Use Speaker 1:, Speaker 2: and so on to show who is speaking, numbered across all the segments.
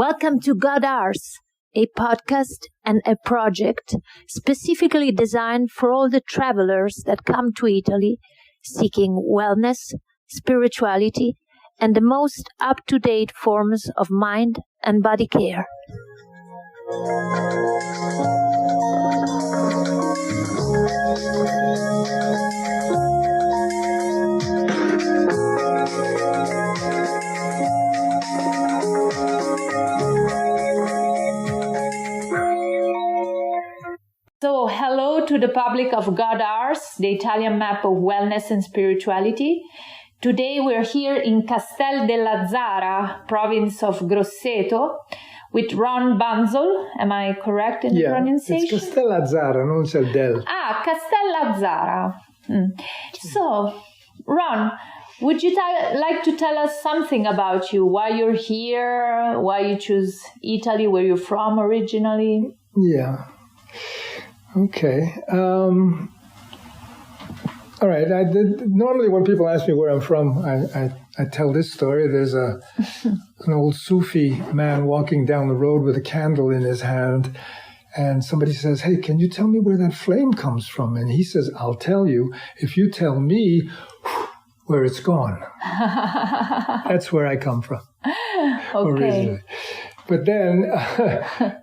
Speaker 1: Welcome to GodArs, a podcast and a project specifically designed for all the travelers that come to Italy seeking wellness, spirituality, and the most up-to-date forms of mind and body care. So, hello to the public of GodArs, the Italian map of wellness and spirituality. Today we're here in Castel della Zara, province of Grosseto, with Ron Bunzl. Am I correct in the pronunciation?
Speaker 2: It's Castella Zara, non c'è il del.
Speaker 1: Castella Zara. So, Ron, would you like to tell us something about you? Why you're here? Why you choose Italy? Where you're from originally?
Speaker 2: Yeah. Okay. All right. Normally when people ask me where I'm from, I tell this story. There's an old Sufi man walking down the road with a candle in his hand. And somebody says, "Hey, can you tell me where that flame comes from?" And he says, "I'll tell you if you tell me where it's gone." That's where I come from.
Speaker 1: Okay.
Speaker 2: But then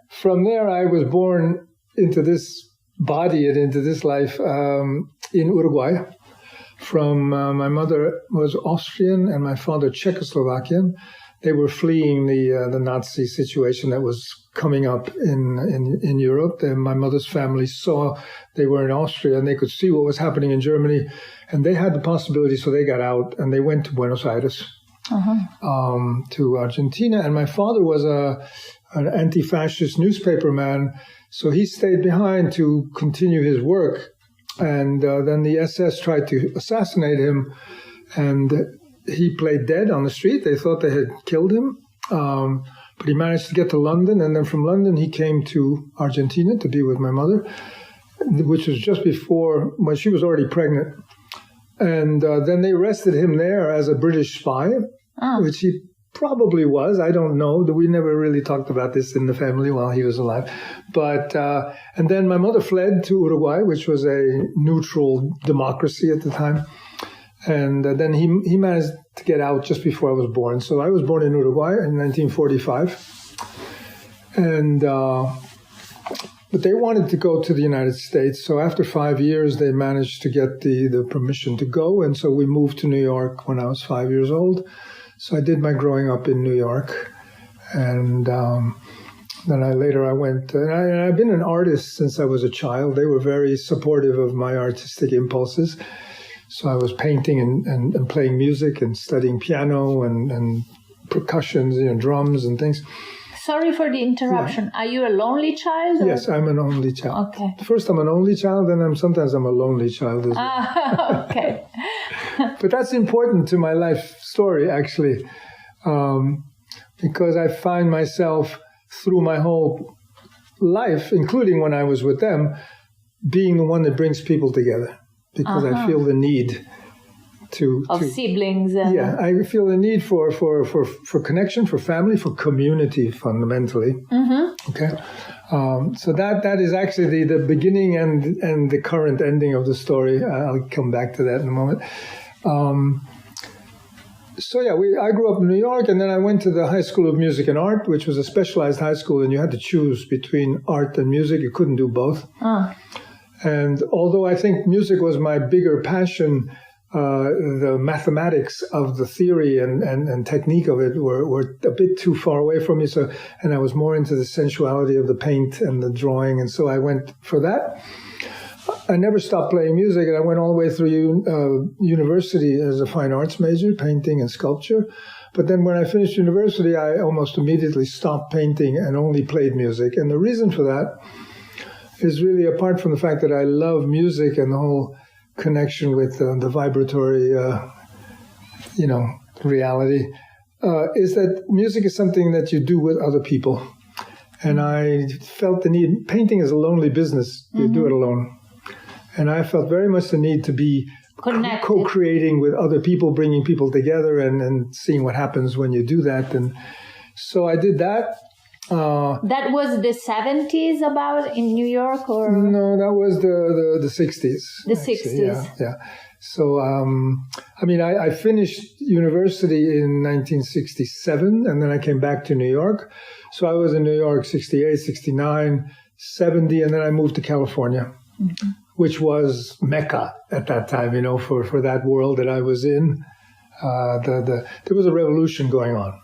Speaker 2: from there, I was born into this body and into this life in Uruguay. My mother was Austrian and my father Czechoslovakian. They were fleeing the Nazi situation that was coming up in Europe. And my mother's family saw they were in Austria and they could see what was happening in Germany. And they had the possibility, so they got out and they went to Buenos Aires, to Argentina. And my father was an anti-fascist newspaper man, so he stayed behind to continue his work. And then the SS tried to assassinate him, and he played dead on the street. They thought they had killed him, but he managed to get to London, and then from London he came to Argentina to be with my mother, which was just before, when she was already pregnant. And then they arrested him there as a British spy, which he probably was. I don't know. We never really talked about this in the family while he was alive. But and then my mother fled to Uruguay, which was a neutral democracy at the time. And then he managed to get out just before I was born. So I was born in Uruguay in 1945. And but they wanted to go to the United States. So after 5 years, they managed to get the permission to go. And so we moved to New York when I was 5 years old. So I did my growing up in New York, and then I went, and I've been an artist since I was a child. They were very supportive of my artistic impulses. So I was painting and playing music and studying piano and percussions, drums and things.
Speaker 1: Sorry for the interruption. Yeah. Are you a lonely child? Or?
Speaker 2: Yes, I'm an only child.
Speaker 1: Okay.
Speaker 2: First, I'm an only child, and sometimes I'm a lonely child as well.
Speaker 1: Okay.
Speaker 2: But that's important to my life story, actually, because I find myself through my whole life, including when I was with them, being the one that brings people together, because I feel the need to
Speaker 1: siblings.
Speaker 2: Yeah, I feel the need for connection, for family, for community, fundamentally. Okay, so that is actually the beginning and the current ending of the story. I'll come back to that in a moment. I grew up in New York, and then I went to the High School of Music and Art, which was a specialized high school, and you had to choose between art and music. You couldn't do both. And although I think music was my bigger passion, the mathematics of the theory and technique of it were a bit too far away from me. And I was more into the sensuality of the paint and the drawing, and so I went for that. I never stopped playing music, and I went all the way through university as a fine arts major, painting and sculpture. But then when I finished university, I almost immediately stopped painting and only played music. And the reason for that is really, apart from the fact that I love music and the whole connection with the vibratory, reality, is that music is something that you do with other people. And I felt the need. Painting is a lonely business. You do it alone. And I felt very much the need to be co-creating with other people, bringing people together and seeing what happens when you do that. And so I did that.
Speaker 1: That was the 70s about in New York, or?
Speaker 2: No, that was the 60s.
Speaker 1: The 60s.
Speaker 2: Yeah. So, I finished university in 1967, and then I came back to New York. So I was in New York 68, 69, 70, and then I moved to California, which was Mecca at that time, for that world that I was in. There was a revolution going on.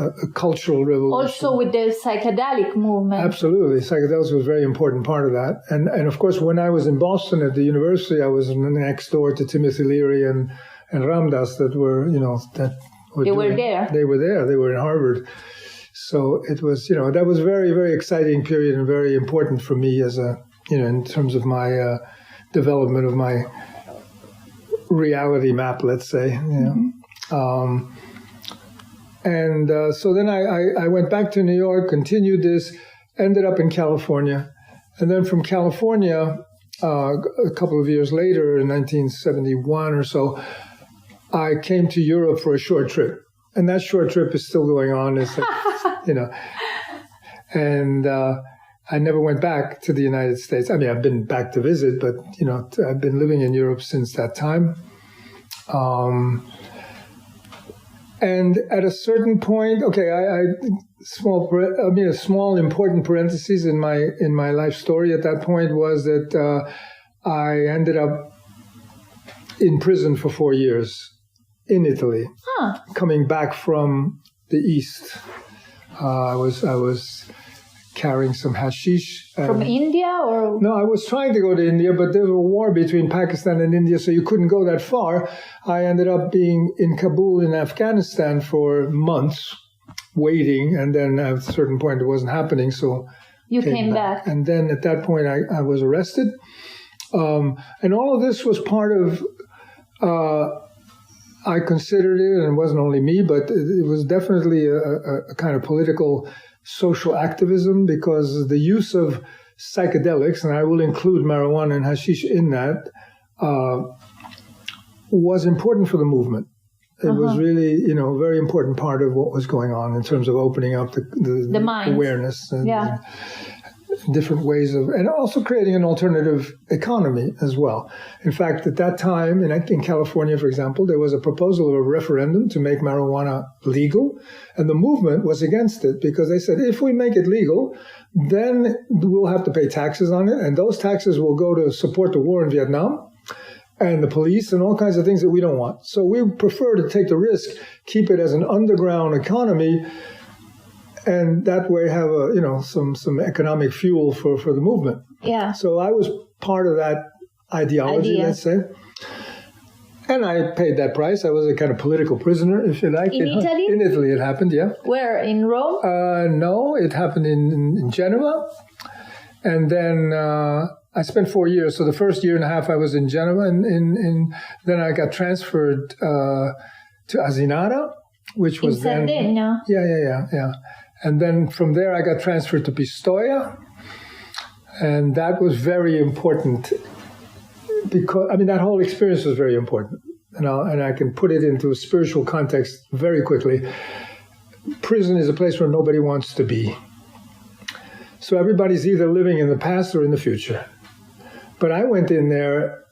Speaker 2: A cultural revolution. Also
Speaker 1: with the psychedelic movement.
Speaker 2: Absolutely. Psychedelics was a very important part of that. And of course, when I was in Boston at the university, I was next door to Timothy Leary and Ramdas that were,
Speaker 1: They were there.
Speaker 2: They were there. They were in Harvard. So it was, that was a very, very exciting period and very important for me as in terms of my development of my reality map, let's say, so then I went back to New York, continued this, ended up in California. And then from California, a couple of years later, in 1971 or so, I came to Europe for a short trip. And that short trip is still going on. It's and I never went back to the United States. I've been back to visit, but, I've been living in Europe since that time. And at a certain point, a small important parenthesis in my life story at that point was that I ended up in prison for 4 years in Italy, coming back from the East. I was carrying some hashish.
Speaker 1: From India, or?
Speaker 2: No, I was trying to go to India, but there was a war between Pakistan and India, so you couldn't go that far. I ended up being in Kabul in Afghanistan for months, waiting, and then at a certain point it wasn't happening, so
Speaker 1: you came back.
Speaker 2: And then at that point I was arrested. And all of this was part of, I considered it, and it wasn't only me, but it was definitely a kind of political social activism, because the use of psychedelics, and I will include marijuana and hashish in that, was important for the movement. It was really, a very important part of what was going on in terms of opening up the mind, awareness and different ways of, and also creating an alternative economy as well. In fact, at that time in California, for example, there was a proposal of a referendum to make marijuana legal, and the movement was against it because they said, if we make it legal, then we'll have to pay taxes on it, and those taxes will go to support the war in Vietnam and the police and all kinds of things that we don't want. So we prefer to take the risk, keep it as an underground economy, and that way have some economic fuel for the movement.
Speaker 1: Yeah.
Speaker 2: So I was part of that ideology, let's say. And I paid that price. I was a kind of political prisoner, if you like.
Speaker 1: In Italy?
Speaker 2: In Italy it happened, yeah.
Speaker 1: Where, in Rome?
Speaker 2: No, it happened in Genoa. And then I spent 4 years. So the first year and a half I was in Genoa. And then I got transferred to Asinara, which was
Speaker 1: in Sardinia?
Speaker 2: Yeah. And then from there, I got transferred to Pistoia. And that was very important because, that whole experience was very important. And I can put it into a spiritual context very quickly. Prison is a place where nobody wants to be. So everybody's either living in the past or in the future. But I went in there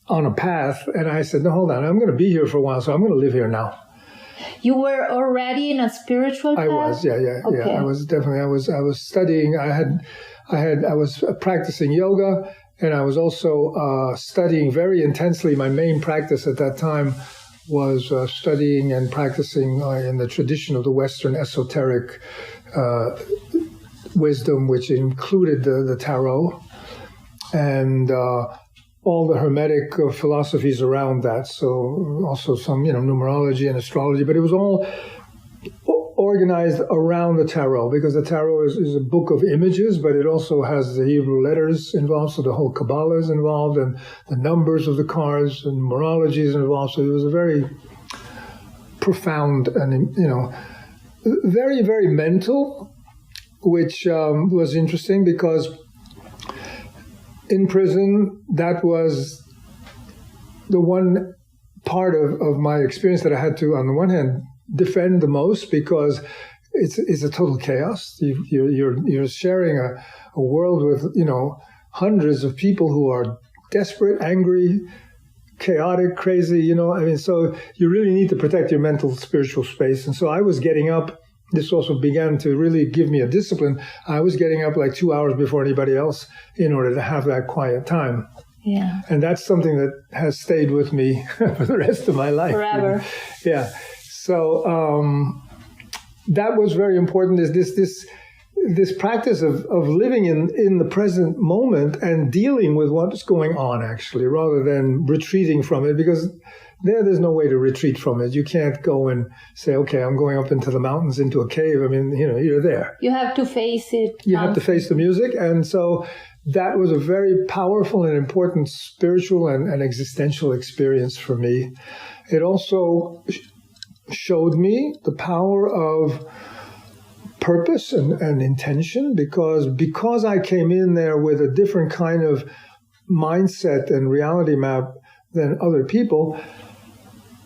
Speaker 2: on a path, and I said, no, hold on, I'm going to be here for a while, so I'm going to live here now.
Speaker 1: You were already in a spiritual path?
Speaker 2: I was, yeah. I was definitely. I was studying. I was practicing yoga, and I was also studying very intensely. My main practice at that time was studying and practicing in the tradition of the Western esoteric wisdom, which included the tarot and all the Hermetic philosophies around that. So also some, numerology and astrology, but it was all organized around the tarot, because the tarot is a book of images, but it also has the Hebrew letters involved. So the whole Kabbalah is involved, and the numbers of the cards and numerology is involved. So it was a very profound and, very, very mental, which was interesting because in prison, that was the one part of my experience that I had to, on the one hand, defend the most, because it's a total chaos. You're sharing a world with, hundreds of people who are desperate, angry, chaotic, crazy, so you really need to protect your mental, spiritual space. And so I was getting up. This also began to really give me a discipline. I was getting up like 2 hours before anybody else in order to have that quiet time.
Speaker 1: Yeah.
Speaker 2: And that's something that has stayed with me for the rest of my life.
Speaker 1: Forever.
Speaker 2: Yeah. So that was very important, is this practice of living in the present moment and dealing with what's going on, actually, rather than retreating from it, because there's no way to retreat from it. You can't go and say, okay, I'm going up into the mountains, into a cave. I mean, you're there.
Speaker 1: You have to face it.
Speaker 2: You have to face the music. And so that was a very powerful and important spiritual and existential experience for me. It also showed me the power of purpose and intention, because I came in there with a different kind of mindset and reality map than other people.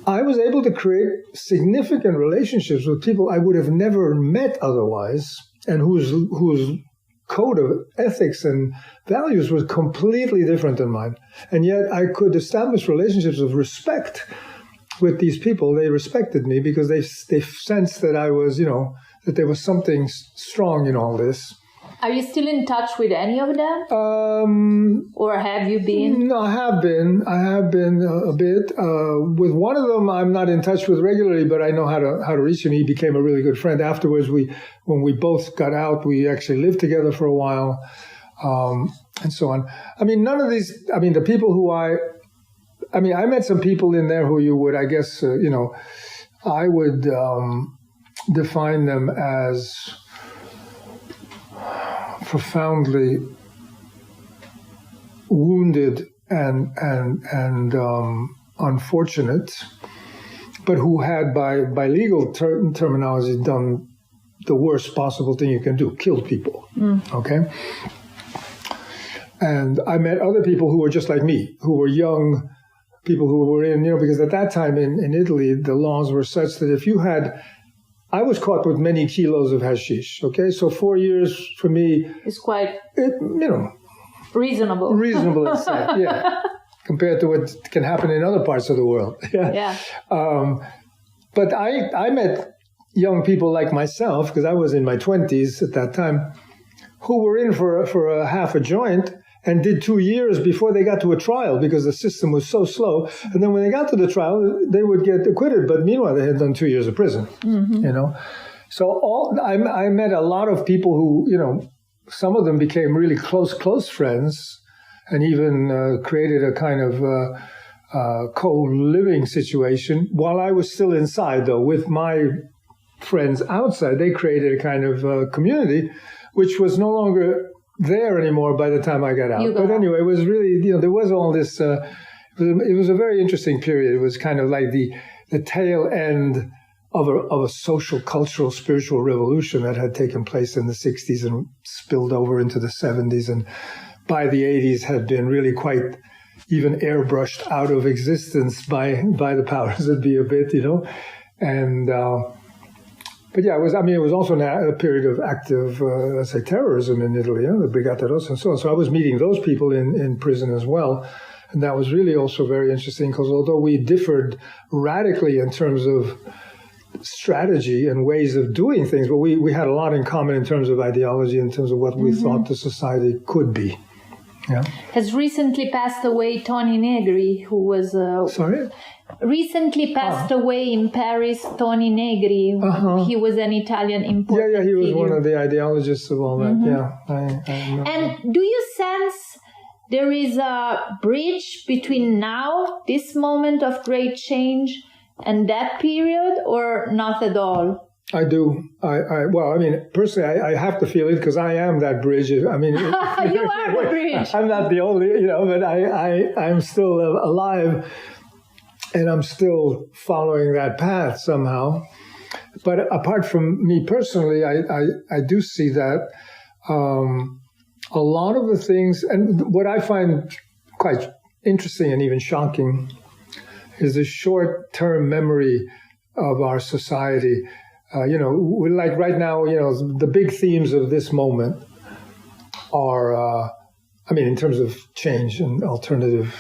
Speaker 2: I was able to create significant relationships with people I would have never met otherwise, and whose code of ethics and values was completely different than mine. And yet I could establish relationships of respect with these people. They respected me because they sensed that I was, that there was something strong in all this.
Speaker 1: Are you still in touch with any of them? Or have you been? No,
Speaker 2: I have been a bit. With one of them, I'm not in touch with regularly, but I know how to reach him. He became a really good friend. Afterwards, when we both got out, we actually lived together for a while, and so on. I mean, none of these. I mean, the people who I met some people in there who you would, I guess, I would define them as profoundly wounded and unfortunate, but who had, by legal terminology, done the worst possible thing you can do: killed people. Okay. And I met other people who were just like me, who were young people who were in, because at that time in Italy, the laws were such that I was caught with many kilos of hashish. Okay, so 4 years for me,
Speaker 1: it's quite,
Speaker 2: reasonable. Reasonable, it's said, yeah, compared to what can happen in other parts of the world.
Speaker 1: Yeah.
Speaker 2: But I met young people like myself, because I was in my 20s at that time, who were in for a half a joint and did 2 years before they got to a trial, because the system was so slow. And then when they got to the trial, they would get acquitted. But meanwhile, they had done 2 years of prison, So I met a lot of people who, some of them became really close friends, and even created a kind of co-living situation. While I was still inside, though, with my friends outside, they created a kind of community, which was no longer there anymore by the time I got out. But anyway, it was really, there was all this, it was a very interesting period. It was kind of like the tail end of a social, cultural, spiritual revolution that had taken place in the 60s and spilled over into the 70s. And by the 80s had been really quite even airbrushed out of existence by the powers that be a bit, And, but yeah, it was also a period of active, let's say, terrorism in Italy, the Brigate Rosse and so on. So I was meeting those people in prison as well. And that was really also very interesting, because although we differed radically in terms of strategy and ways of doing things, but we had a lot in common in terms of ideology, in terms of what we thought the society could be. Yeah.
Speaker 1: Has recently passed away Tony Negri, who was...
Speaker 2: Sorry?
Speaker 1: Recently passed away in Paris, Tony Negri. He was an Italian important
Speaker 2: Yeah, he was
Speaker 1: figure.
Speaker 2: one of the ideologists of all that. Yeah. I know.
Speaker 1: And do you sense there is a bridge between now, this moment of great change, and that period, or not at all?
Speaker 2: I do. Personally, I have to feel it, because I am that bridge.
Speaker 1: You are the bridge.
Speaker 2: I'm not the only, but I'm still alive, and I'm still following that path somehow. But apart from me personally, I do see that a lot of the things, and what I find quite interesting and even shocking, is the short-term memory of our society. Like right now, the big themes of this moment are, in terms of change and alternative,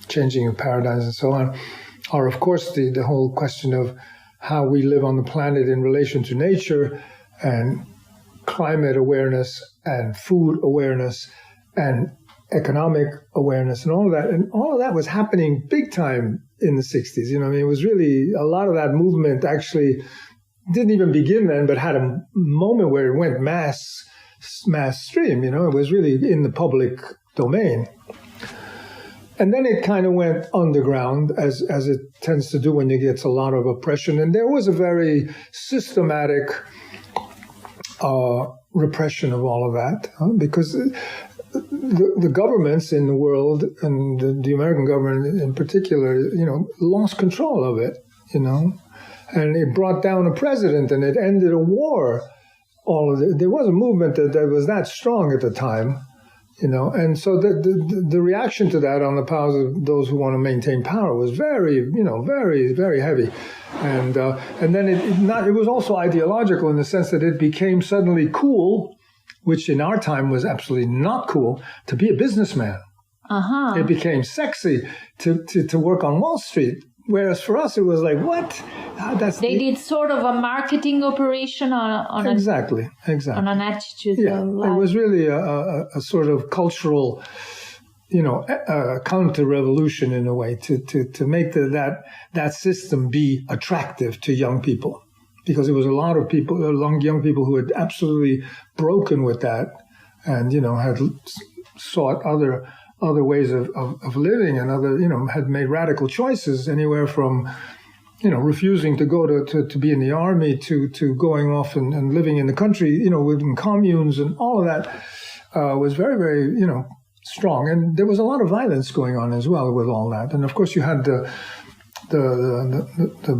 Speaker 2: changing of paradigms and so on, are of course the whole question of how we live on the planet in relation to nature, and climate awareness and food awareness and economic awareness and all of that. And all of that was happening big time in the 60s. It was really, a lot of that movement actually didn't even begin then, but had a moment where it went mass stream. It was really in the public domain. And then it kind of went underground, as it tends to do when it gets a lot of oppression. And there was a very systematic repression of all of that, because the governments in the world, and the American government in particular, lost control of it, and it brought down a president, and it ended a war. There was a movement that was that strong at the time, and so the reaction to that on the powers of those who want to maintain power was very, very, very heavy. And then it was also ideological in the sense that it became suddenly cool, which in our time was absolutely not cool, to be a businessman.
Speaker 1: Uh-huh.
Speaker 2: It became sexy to work on Wall Street. Whereas for us, it was like, what?
Speaker 1: They did sort of a marketing operation on
Speaker 2: exactly
Speaker 1: on an attitude.
Speaker 2: Yeah,
Speaker 1: of life.
Speaker 2: It was really a sort of cultural, counter-revolution in a way to make that system be attractive to young people, because there was a lot of people, young people who had absolutely broken with that, and had sought other ways of living, and had made radical choices, anywhere from refusing to go to be in the army to going off and living in the country, in communes, and all of that was very, very strong. And there was a lot of violence going on as well with all that. And of course you had the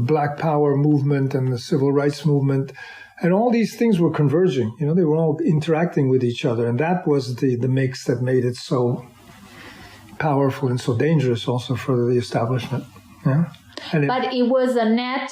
Speaker 2: Black Power movement and the Civil Rights movement. And all these things were converging. They were all interacting with each other. And that was the mix that made it so powerful and so dangerous also for the establishment. Yeah.
Speaker 1: But it was a net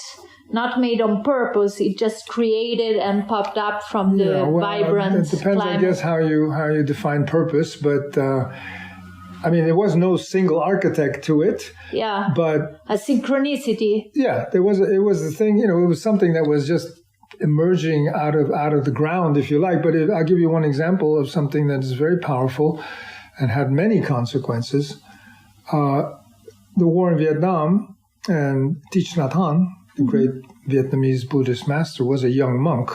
Speaker 1: not made on purpose. It just created and popped up from the vibrant
Speaker 2: It depends,
Speaker 1: climate.
Speaker 2: I guess, how you define purpose. But there was no single architect to it.
Speaker 1: Yeah.
Speaker 2: But
Speaker 1: a synchronicity.
Speaker 2: Yeah, it was the thing. It was something that was just emerging out of the ground, if you like. But I'll give you one example of something that is very powerful and had many consequences. The war in Vietnam, and Thich Nhat Hanh, the great Vietnamese Buddhist master, was a young monk.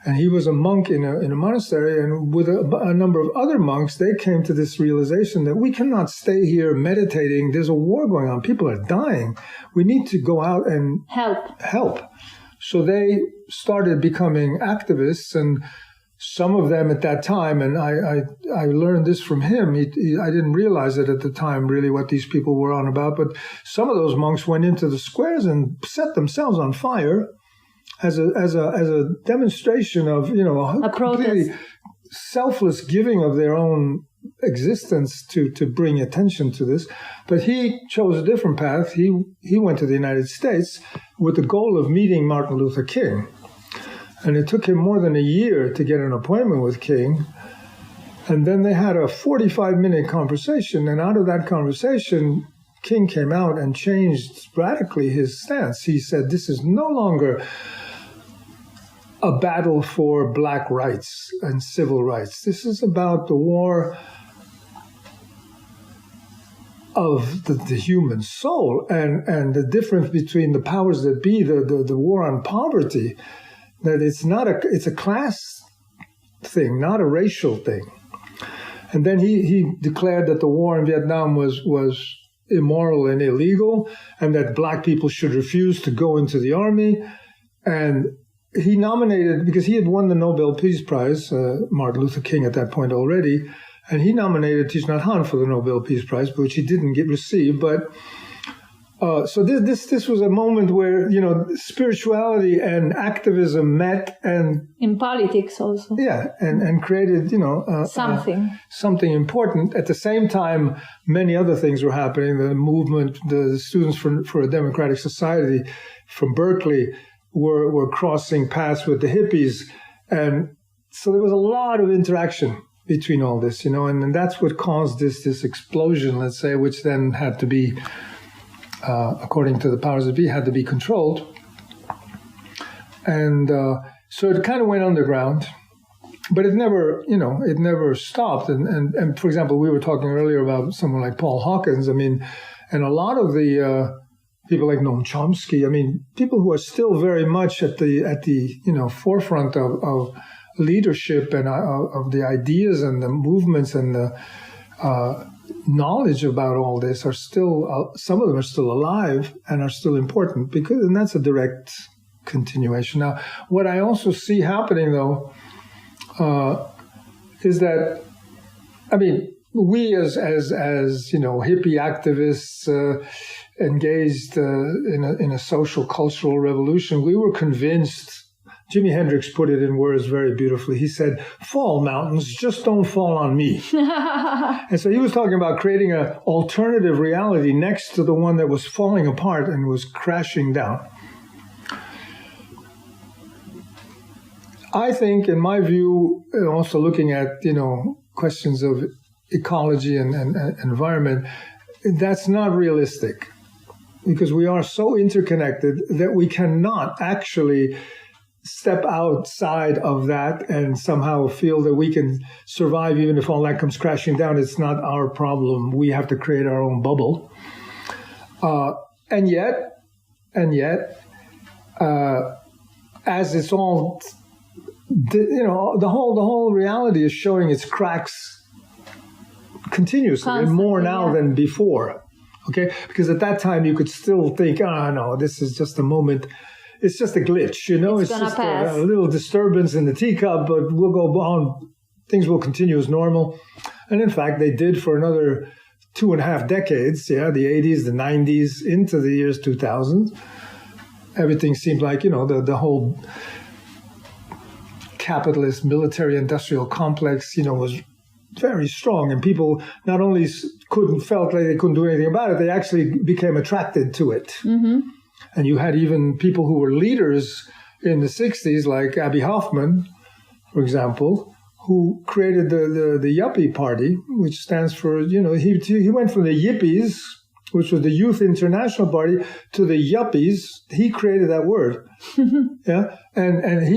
Speaker 2: And he was a monk in a monastery, and with a number of other monks, they came to this realization that we cannot stay here meditating. There's a war going on. People are dying. We need to go out and help. So they started becoming activists, and some of them at that time, and I learned this from him. I didn't realize it at the time, really, what these people were on about. But some of those monks went into the squares and set themselves on fire as a demonstration of a completely selfless giving of their own existence to bring attention to this. But he chose a different path. He went to the United States with the goal of meeting Martin Luther King. And it took him more than a year to get an appointment with King. And then they had a 45-minute conversation. And out of that conversation, King came out and changed radically his stance. He said, this is no longer a battle for black rights and civil rights. This is about the war of the human soul, and the difference between the powers that be, the war on poverty. That it's a class thing, not a racial thing. And then he declared that the war in Vietnam was immoral and illegal, and that black people should refuse to go into the army. And he nominated, because he had won the Nobel Peace Prize, Martin Luther King at that point already, and he nominated Thich Nhat Hanh for the Nobel Peace Prize, which he didn't receive. But so this was a moment where spirituality and activism met, and
Speaker 1: in politics also.
Speaker 2: Yeah, and created something important. At the same time, many other things were happening. The movement, the Students for a Democratic Society from Berkeley, were crossing paths with the hippies. And so there was a lot of interaction between all this, and that's what caused this explosion, let's say, which then had to be, according to the powers that be, had to be controlled. And so it kind of went underground, but it never stopped. And for example, we were talking earlier about someone like Paul Hawkins. I mean, and a lot of the people like Noam Chomsky. I mean, people who are still very much at the forefront of leadership and of the ideas and the movements and the knowledge about all this are still, some of them are still alive and are still important, and that's a direct continuation. Now, what I also see happening, though, is that, I mean, we as hippie activists engaged in a social cultural revolution, we were convinced. Jimi Hendrix put it in words very beautifully. He said, "Fall, mountains, just don't fall on me." And so he was talking about creating an alternative reality next to the one that was falling apart and was crashing down. I think, in my view, also looking at, questions of ecology and environment, that's not realistic, because we are so interconnected that we cannot actually step outside of that and somehow feel that we can survive even if all that comes crashing down. It's not our problem. We have to create our own bubble. And yet, as it's all, the whole reality is showing its cracks continuously and more now than before. Okay, because at that time you could still think, no, this is just a moment. It's just a glitch, It's just a little disturbance in the teacup, but we'll go on. Things will continue as normal. And in fact, they did for another 2.5 decades. Yeah, the 80s, the 90s, into the years 2000. Everything seemed like, the whole capitalist military-industrial complex, was very strong. And people not only felt like they couldn't do anything about it, they actually became attracted to it. Mm-hmm. And you had even people who were leaders in the 60s, like Abbie Hoffman, for example, who created the Yuppie Party, which stands for, he went from the Yippies, which was the Youth International Party, to the Yuppies. He created that word. Yeah. And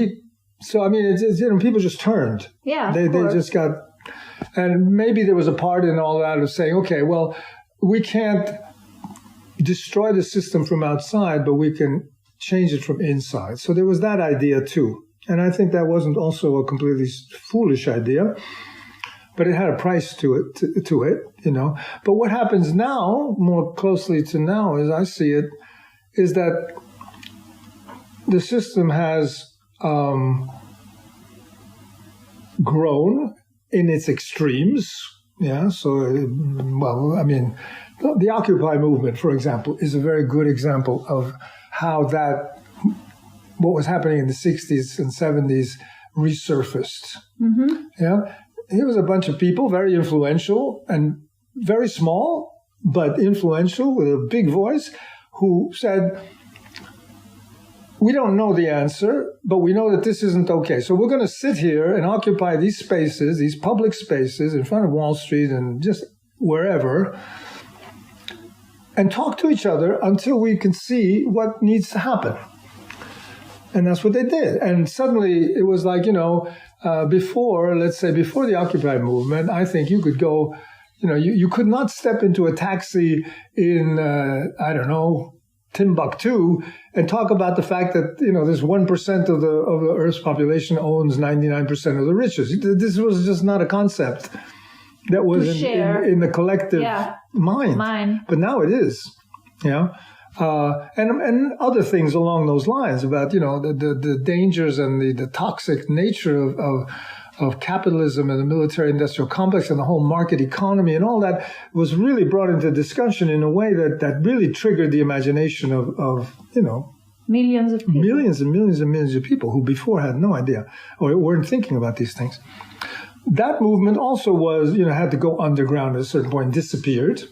Speaker 2: people just turned.
Speaker 1: Yeah.
Speaker 2: They just got, and maybe there was a part in all that of saying, okay, well, we can't destroy the system from outside, but we can change it from inside. So there was that idea too. And I think that wasn't also a completely foolish idea, but it had a price to it, But what happens now, more closely to now, as I see it, is that the system has grown in its extremes. Yeah. So, the Occupy movement, for example, is a very good example of how what was happening in the 60s and 70s resurfaced. Mm-hmm. Yeah. Here was a bunch of people, very influential and very small, but influential with a big voice, who said, we don't know the answer, but we know that this isn't okay. So we're going to sit here and occupy these spaces, these public spaces in front of Wall Street and just wherever, and talk to each other until we can see what needs to happen. And that's what they did. And suddenly it was like, before the Occupy movement, I think you could go, you could not step into a taxi in, Timbuktu and talk about the fact that, this 1% of the Earth's population owns 99% of the riches. This was just not a concept that was in the collective mind. But now it is, and other things along those lines about, the dangers and the toxic nature of capitalism and the military-industrial complex and the whole market economy and all that was really brought into discussion in a way that really triggered the imagination of
Speaker 1: millions of people.
Speaker 2: Millions and millions and millions of people who before had no idea or weren't thinking about these things. That movement also was, had to go underground at a certain point, disappeared.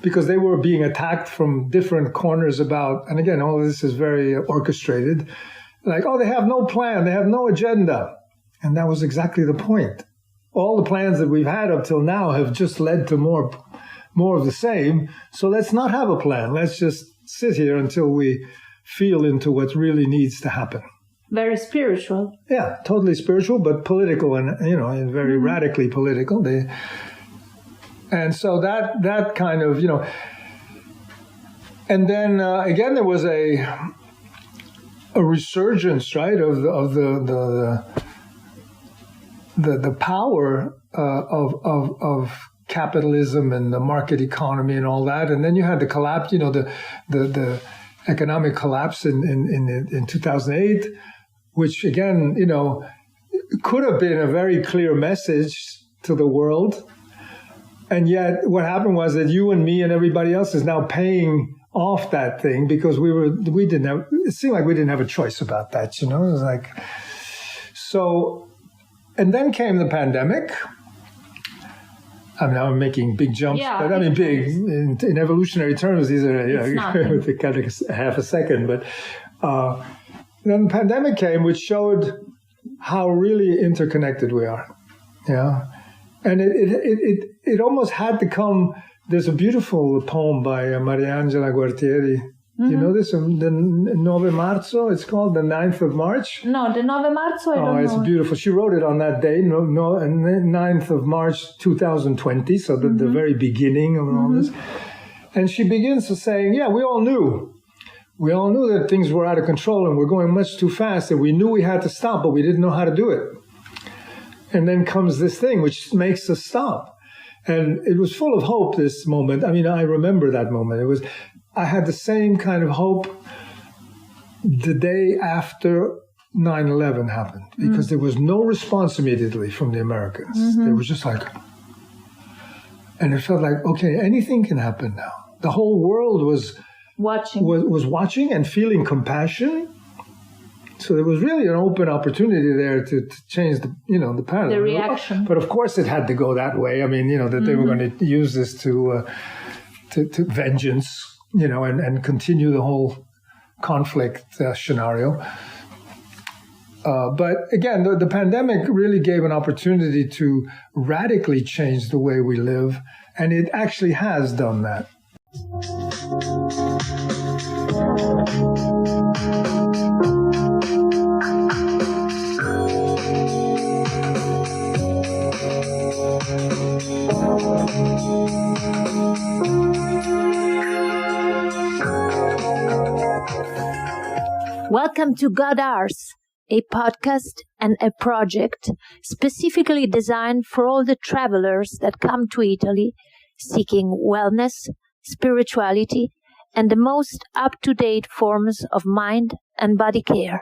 Speaker 2: because they were being attacked from different corners about, and again, all of this is very orchestrated, like, oh, they have no plan, they have no agenda. And that was exactly the point. All the plans that we've had up till now have just led to more of the same. So let's not have a plan. Let's just sit here until we feel into what really needs to happen.
Speaker 1: Very spiritual.
Speaker 2: Yeah, totally spiritual, but political and, and very radically political. And so that kind of, and then again, there was a resurgence, right, of the power of capitalism and the market economy and all that. And then you had the collapse, the economic collapse in 2008, which again, could have been a very clear message to the world. And yet what happened was that you and me and everybody else is now paying off that thing because it seemed like we didn't have a choice about that, It was like, so, and then came the pandemic. I'm making big jumps, but I mean big in evolutionary terms. These are with kind of half a second. But then the pandemic came, which showed how really interconnected we are. Yeah, and it almost had to come. There's a beautiful poem by Mariangela Guartieri. Mm-hmm. You know this? The 9 Marzo, it's called the 9th of March.
Speaker 1: No, the 9 Marzo, I don't know.
Speaker 2: Oh, it's beautiful. She wrote it on that day, 9th of March 2020, so the very beginning of all this. And she begins to saying, we all knew that things were out of control and were going much too fast, and we knew we had to stop, but we didn't know how to do it. And then comes this thing which makes us stop. And it was full of hope, this moment. I mean, I remember that moment. I had the same kind of hope the day after 9/11 happened, because there was no response immediately from the Americans. They were just like, and it felt like, okay, anything can happen now. The whole world was watching and feeling compassion. So there was really an open opportunity there to change the paradigm.
Speaker 1: The reaction.
Speaker 2: But of course it had to go that way. I mean, that they were going to use this to vengeance, and continue the whole conflict scenario. But again, the pandemic really gave an opportunity to radically change the way we live, and it actually has done that.
Speaker 1: Welcome to GodArs, a podcast and a project specifically designed for all the travelers that come to Italy seeking wellness, spirituality, and the most up-to-date forms of mind and body care.